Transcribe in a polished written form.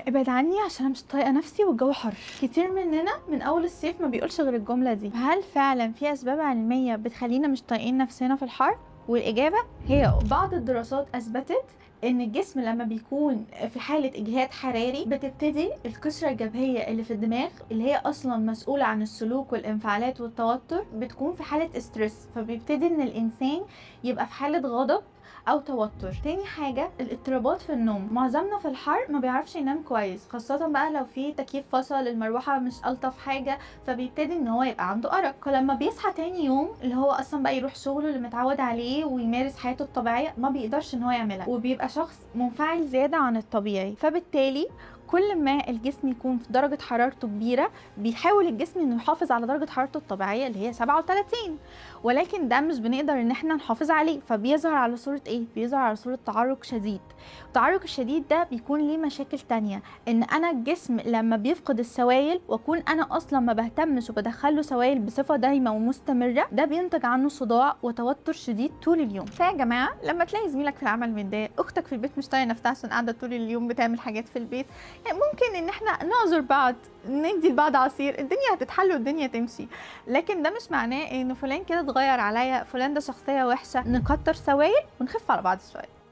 ابعد عني عشان انا مش طايقه نفسي والجو حر. كتير مننا من اول الصيف ما بيقولش غير الجمله دي. هل فعلا في اسباب علميه بتخلينا مش طايقين نفسنا في الحر؟ والاجابه هي بعض الدراسات اثبتت ان الجسم لما بيكون في حاله اجهاد حراري بتبتدي القشره الجبهيه اللي في الدماغ اللي هي اصلا مسؤوله عن السلوك والانفعالات والتوتر بتكون في حاله استرس، فبيبتدي ان الانسان يبقى في حاله غضب او توتر. تاني حاجه الاضطرابات في النوم، معظمنا في الحر ما بيعرفش ينام كويس، خاصه بقى لو في تكييف فصل، المروحه مش الطف حاجه، فبيبتدي ان هو يبقى عنده ارق. فلما بيصحى تاني يوم اللي هو اصلا بقى يروح شغله اللي متعود عليه ويمارس حياته الطبيعيه ما بيقدرش ان هو يعملها، وبيبقى شخص منفعل زياده عن الطبيعي. فبالتالي كل ما الجسم يكون في درجه حرارته كبيره بيحاول الجسم انه يحافظ على درجه حرارته الطبيعيه اللي هي 37، ولكن ده مش بنقدر ان احنا نحافظ عليه، فبيظهر على صورة ايه؟ بيظهر على صورة تعرق شديد. التعرق الشديد ده بيكون ليه مشاكل تانية، ان انا الجسم لما بيفقد السوائل واكون انا اصلا ما بهتمش وبدخله سوائل بصفة دايمة ومستمرة، ده بينتج عنه صداع وتوتر شديد طول اليوم. فيا جماعة لما تلاقي زميلك في العمل متضايق، اختك في البيت مش طايقة نفسها عشان قاعدة طول اليوم بتعمل حاجات في البيت، يعني ممكن ان احنا نعذر بعض، ندي لبعض عصير، الدنيا هتتحل والدنيا تمشي. لكن ده مش معناه ان فلان كده اتغير عليا، فلان ده شخصيه وحشه، نكتر سوائل ونخف على بعض شويه.